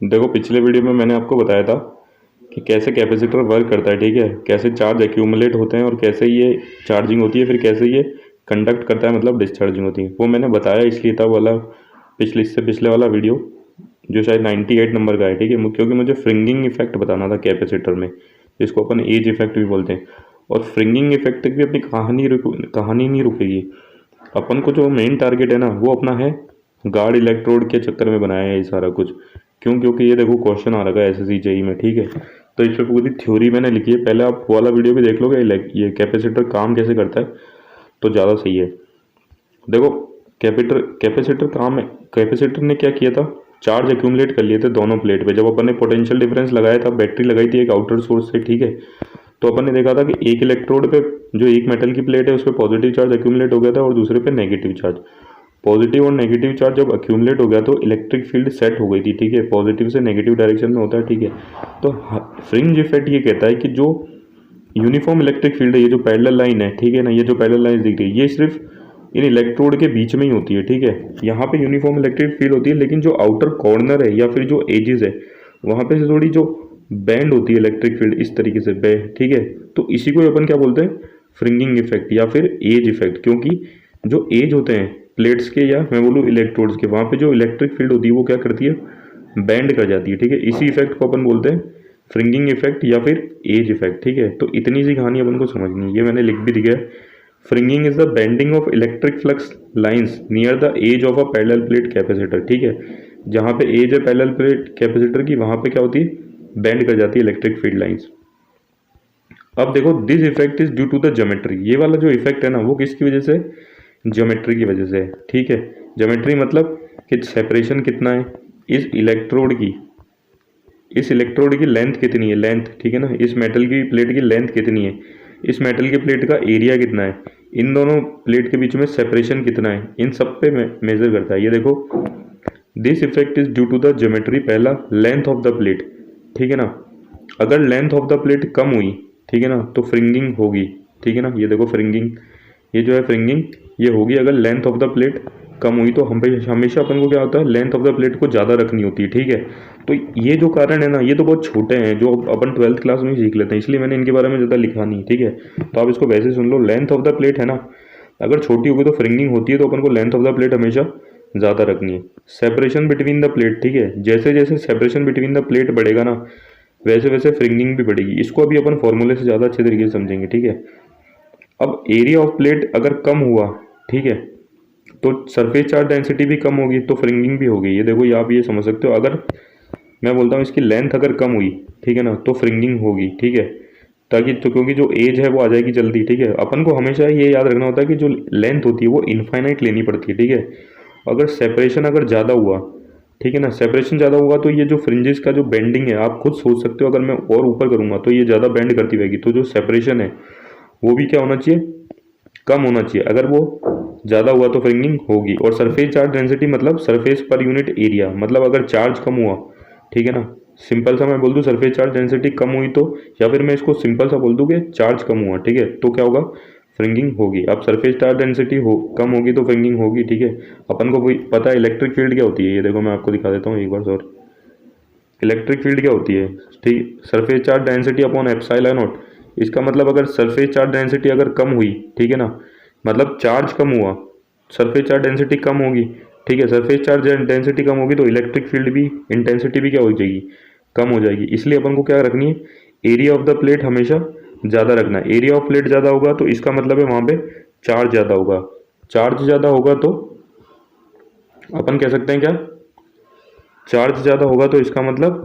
देखो पिछले वीडियो में मैंने आपको बताया था कि कैसे कैपेसिटर वर्क करता है, ठीक है। कैसे चार्ज एक्यूमुलेट होते हैं और कैसे ये चार्जिंग होती है, फिर कैसे ये कंडक्ट करता है, मतलब डिस्चार्जिंग होती है। वो मैंने बताया, इसलिए था वाला इससे पिछले वाला वीडियो जो शायद 98 नंबर का है, ठीक है। क्योंकि मुझे फ्रिंगिंग इफेक्ट बताना था कैपेसिटर में, जिसको अपन एज इफेक्ट भी बोलते हैं। और फ्रिंगिंग इफेक्ट की भी अपनी कहानी नहीं रुकेगी। अपन को जो मेन टारगेट है ना, वो अपना है गार्ड इलेक्ट्रोड के चक्कर में बनाया है ये सारा कुछ। क्यों? क्योंकि ये देखो क्वेश्चन आ रखा है एसएससी जेई में, ठीक है। तो इस पर पूरी थ्योरी मैंने लिखी है, पहले आप वो वाला वीडियो भी देख लोगे, ये कैपेसिटर काम कैसे करता है, तो ज़्यादा सही है। देखो कैपेसिटर काम है। कैपेसिटर ने क्या किया था, चार्ज एक्यूमुलेट कर लिए थे दोनों प्लेट पे। जब अपन ने पोटेंशियल डिफरेंस लगाया था, बैटरी लगाई थी एक आउटर सोर्स से, ठीक है। तो अपन ने देखा था कि एक इलेक्ट्रोड पे, जो एक मेटल की प्लेट है, उस पर पॉजिटिव चार्ज एक्यूमुलेट हो गया था और दूसरे पे नेगेटिव चार्ज। पॉजिटिव और नेगेटिव चार्ज जब एक्यूमुलेट हो गया तो इलेक्ट्रिक फील्ड सेट हो गई थी, ठीक है। पॉजिटिव से नेगेटिव डायरेक्शन में होता है, ठीक है। तो फ्रिंज इफेक्ट ये कहता है कि जो यूनिफॉर्म इलेक्ट्रिक फील्ड है, ये जो पैरेलल लाइन है, ठीक है ना, ये जो पैरेलल लाइन दिख रही है, ये सिर्फ इन इलेक्ट्रोड के बीच में ही होती है, ठीक है। यहाँ पे यूनिफॉर्म इलेक्ट्रिक फील्ड होती है, लेकिन जो आउटर कॉर्नर है या फिर जो एजेस है, वहाँ पे से थोड़ी जो बैंड होती है इलेक्ट्रिक फील्ड, इस तरीके से ठीक है। तो इसी को अपन क्या बोलते हैं, फ्रिंगिंग इफेक्ट या फिर एज इफेक्ट। क्योंकि जो एज होते हैं प्लेट्स के, या मैं बोलूँ इलेक्ट्रोड्स के, वहाँ पे जो इलेक्ट्रिक फील्ड होती है वो क्या करती है, बैंड कर जाती है, ठीक है। इसी इफेक्ट को अपन बोलते हैं फ्रिंगिंग इफेक्ट या फिर एज इफेक्ट, ठीक है। तो इतनी सी कहानी अपन को समझनी है, ये मैंने लिख भी दिया है। Fringing is the bending of electric flux lines near the edge of a parallel plate capacitor, ठीक है। जहाँ पे एज है पैरेलल प्लेट कैपेसिटर की, वहाँ पे क्या होती है, बेंड कर जाती है इलेक्ट्रिक फील्ड लाइंस। अब देखो, this effect is due to the geometry. ये वाला जो इफेक्ट है ना, वो किसकी वजह से, ज्योमेट्री की वजह से है, ठीक है। ज्योमेट्री मतलब कि सेपरेशन कितना है इस इलेक्ट्रोड की लेंथ कितनी है, लेंथ, ठीक है ना। इस मेटल की प्लेट की लेंथ कितनी है, इस मेटल की प्लेट का एरिया कितना है, इन दोनों प्लेट के बीच में सेपरेशन कितना है, इन सब पे मेजर करता है। ये देखो, this effect is due to the geometry. पहला, लेंथ ऑफ द प्लेट, ठीक है ना। अगर लेंथ ऑफ द प्लेट कम हुई, ठीक है ना, तो फ्रिंगिंग होगी, ठीक है ना। ये देखो फ्रिंगिंग, ये जो है फ्रिंगिंग, ये होगी अगर लेंथ ऑफ द प्लेट कम हुई। तो हमेशा अपन को क्या होता है, लेंथ ऑफ द प्लेट को ज़्यादा रखनी होती है, ठीक है। तो ये जो कारण है ना, ये तो बहुत छोटे हैं, जो अपन 12th क्लास में ही सीख लेते हैं, इसलिए मैंने इनके बारे में ज़्यादा लिखा नहीं, ठीक है। तो आप इसको वैसे सुन लो, लेंथ ऑफ द प्लेट है ना, अगर छोटी होगी तो फ्रिंगिंग होती है, तो अपन को लेंथ ऑफ द प्लेट हमेशा ज़्यादा रखनी है। सेपरेशन बिटवीन द प्लेट, ठीक है, जैसे जैसे सेपरेशन बिटवीन द प्लेट बढ़ेगा ना, वैसे वैसे फ्रिंगिंग भी बढ़ेगी। इसको अभी अपन फॉर्मूले से ज़्यादा अच्छे तरीके से समझेंगे, ठीक है। अब एरिया ऑफ प्लेट अगर कम हुआ, ठीक है, तो सरफेस चार्ज डेंसिटी भी कम होगी, तो फ्रिंगिंग भी होगी। ये देखो, ये आप ये समझ सकते हो। अगर मैं बोलता हूँ इसकी लेंथ अगर कम हुई, ठीक है ना, तो फ्रिंगिंग होगी, ठीक है। ताकि तो क्योंकि जो एज है वो आ जाएगी जल्दी, ठीक है। अपन को हमेशा ये याद रखना होता है कि जो लेंथ होती है वो इनफाइनाइट लेनी पड़ती है, ठीक है। अगर सेपरेशन अगर ज़्यादा हुआ, ठीक है ना, सेपरेशन ज़्यादा हुआ, तो ये जो फ्रिंजेस का जो बेंडिंग है, आप खुद सोच सकते हो, अगर मैं और ऊपर करूँगा तो ये ज़्यादा बेंड करती रहेगी। तो जो सेपरेशन है वो भी क्या होना चाहिए, कम होना चाहिए। अगर वो ज़्यादा हुआ तो फ्रिंगिंग होगी। और सरफेस चार्ज डेंसिटी मतलब सरफेस पर यूनिट एरिया, मतलब अगर चार्ज कम हुआ, ठीक है ना, सिंपल सा मैं बोल दूँ सरफेस चार्ज डेंसिटी कम हुई तो, या फिर मैं इसको सिंपल सा बोल दूँ कि चार्ज कम हुआ, ठीक है, तो क्या होगा, फ्रिंगिंग होगी। अब सरफेस चार्ज डेंसिटी कम होगी तो फ्रिंगिंग होगी, ठीक है। अपन को कोई पता है इलेक्ट्रिक फील्ड क्या होती है, ये देखो मैं आपको दिखा देता हूँ एक बार और। इलेक्ट्रिक फील्ड क्या होती है, ठीक, surface charge density upon epsilon not. इसका मतलब अगर सरफेस चार्ज डेंसिटी अगर कम हुई, ठीक है ना, मतलब चार्ज कम हुआ, सरफेस चार्ज डेंसिटी कम होगी, ठीक है। सरफेस चार्ज डेंसिटी कम होगी तो इलेक्ट्रिक फील्ड भी, इंटेंसिटी भी क्या हो जाएगी, कम हो जाएगी। इसलिए अपन को क्या रखनी है, एरिया ऑफ द प्लेट हमेशा ज़्यादा रखना है। एरिया ऑफ प्लेट ज़्यादा होगा तो इसका मतलब है वहाँ पे चार्ज ज़्यादा होगा। चार्ज ज़्यादा होगा तो अपन कह सकते हैं क्या, चार्ज ज़्यादा होगा तो इसका मतलब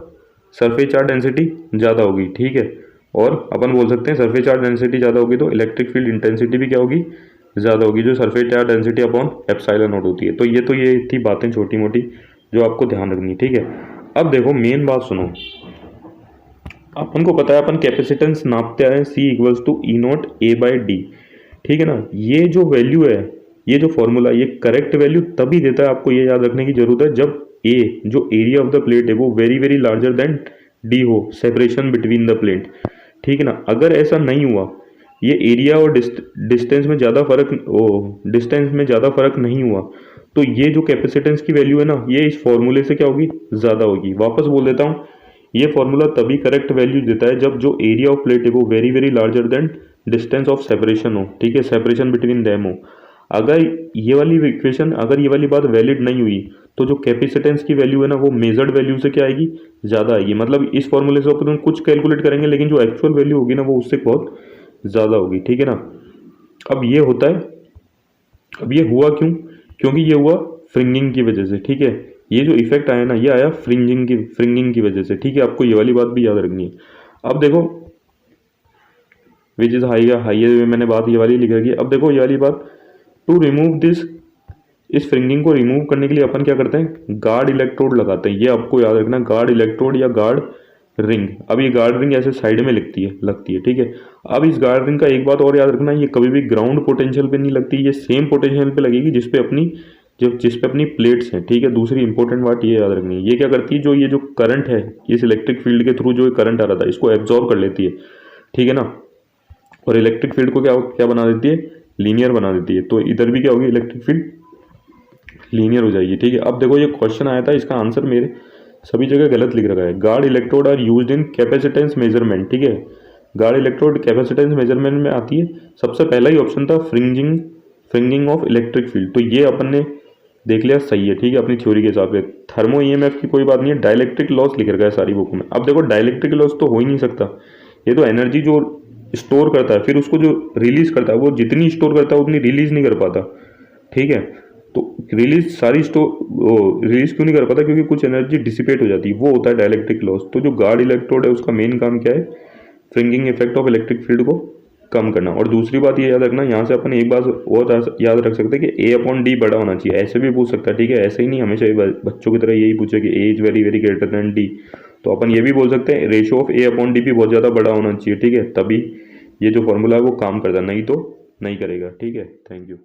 सरफेस चार्ज डेंसिटी ज़्यादा होगी, ठीक है। और अपन बोल सकते हैं सरफेस चार्ज डेंसिटी ज़्यादा होगी तो इलेक्ट्रिक फील्ड इंटेंसिटी भी क्या होगी, ज़्यादा होगी, जो surface charge density upon epsilon not होती है। तो ये थी बातें छोटी मोटी जो आपको ध्यान रखनी है, ठीक है। अब देखो मेन बात सुनो, अपन को पता है अपन कैपेसिटेंस नापते आए C equals to E naught A by D, ठीक है ना। ये जो वैल्यू है, ये जो फॉर्मूला, ये करेक्ट वैल्यू तभी देता है, आपको ये याद रखने की जरूरत है, जब ए जो एरिया ऑफ द प्लेट है वो very very larger than D हो, सेपरेशन बिटवीन द प्लेट, ठीक है ना। अगर ऐसा नहीं हुआ, ये एरिया और डिस्टेंस में ज़्यादा फर्क नहीं हुआ, तो ये जो कैपेसिटेंस की वैल्यू है ना, ये इस फॉर्मूले से क्या होगी, ज़्यादा होगी। वापस बोल देता हूँ, ये फॉर्मूला तभी करेक्ट वैल्यू देता है जब जो एरिया ऑफ प्लेट है वो very very larger than distance of separation हो, ठीक है, सेपरेशन बिटवीन देम हो। अगर ये वाली इक्वेशन, अगर ये वाली बात वैलिड नहीं हुई तो जो कैपेसिटेंस की वैल्यू है ना वो मेजर्ड वैल्यू से क्या आएगी, ज़्यादा आएगी। मतलब इस फॉर्मूले से अपन कुछ कैलकुलेट करेंगे लेकिन जो एक्चुअल वैल्यू होगी ना वो उससे बहुत ज़्यादा होगी, ठीक है ना। अब ये होता है, अब ये हुआ क्यों, क्योंकि ये हुआ फ्रिंगिंग की वजह से, ठीक है। ये जो इफेक्ट आया ना ये आया फ्रिंगिंग की वजह से, ठीक है। आपको ये वाली बात भी याद रखनी है। अब देखो विच इज़ हाई मैंने बात ये वाली लिख रखी है। अब देखो ये वाली बात, टू रिमूव दिस, इस फ्रिंगिंग को रिमूव करने के लिए अपन क्या करते हैं, गार्ड इलेक्ट्रोड लगाते हैं। ये आपको याद रखना, गार्ड इलेक्ट्रोड या गार्ड रिंग। अब ये गार्ड रिंग ऐसे साइड में लगती है, ठीक है। अब इस गार्ड रिंग का एक बात और याद रखना, ये कभी भी ग्राउंड पोटेंशियल पे नहीं लगती, ये सेम पोटेंशियल पे लगेगी जिस पे अपनी प्लेट्स हैं, ठीक है। दूसरी इंपॉर्टेंट बात ये याद रखनी है, ये क्या करती है, ये जो करंट है इस इलेक्ट्रिक फील्ड के थ्रू जो करंट आ रहा था इसको एब्जॉर्व कर लेती है, ठीक है ना। और इलेक्ट्रिक फील्ड को क्या क्या बना देती है, लीनियर बना देती है। तो इधर भी क्या होगी, इलेक्ट्रिक फील्ड लीनियर हो जाएगी, ठीक है। अब देखो ये क्वेश्चन आया था, इसका आंसर मेरे सभी जगह गलत लिख रखा है। Guard electrode are used in capacitance measurement, ठीक है। गार्ड इलेक्ट्रोड कैपेसिटेंस मेजरमेंट में आती है। सबसे पहला ही ऑप्शन था फ्रिंगिंग ऑफ इलेक्ट्रिक फील्ड, तो ये अपन ने देख लिया, सही है, ठीक है, अपनी थ्योरी के हिसाब से। थर्मो ईएमएफ की कोई बात नहीं है, डाइलेक्ट्रिक लॉस लिख रखा है सारी बुक में। अब देखो डाइलेक्ट्रिक लॉस तो हो ही नहीं सकता, ये तो एनर्जी जो स्टोर करता है फिर उसको जो रिलीज करता है, वो जितनी स्टोर करता है उतनी रिलीज नहीं कर पाता, ठीक है। तो रिलीज रिलीज क्यों नहीं कर पाता, क्योंकि कुछ एनर्जी डिसिपेट हो जाती है, वो होता है डाइलेक्ट्रिक लॉस। तो जो गार्ड इलेक्ट्रोड है उसका मेन काम क्या है, fringing effect of electric field को कम करना। और दूसरी बात ये याद रखना, यहाँ से अपन एक बात और याद रख सकते हैं कि A/D बड़ा होना चाहिए, ऐसे भी पूछ सकता है, ठीक है। ऐसे ही नहीं हमेशा बच्चों की तरह यही पूछे कि A is very very greater than D, तो अपन ये भी बोल सकते हैं रेशियो ऑफ A/D भी बहुत ज़्यादा बड़ा होना चाहिए, ठीक है, तभी ये जो फॉर्मूला है वो काम करता, नहीं तो नहीं करेगा, ठीक है। Thank you.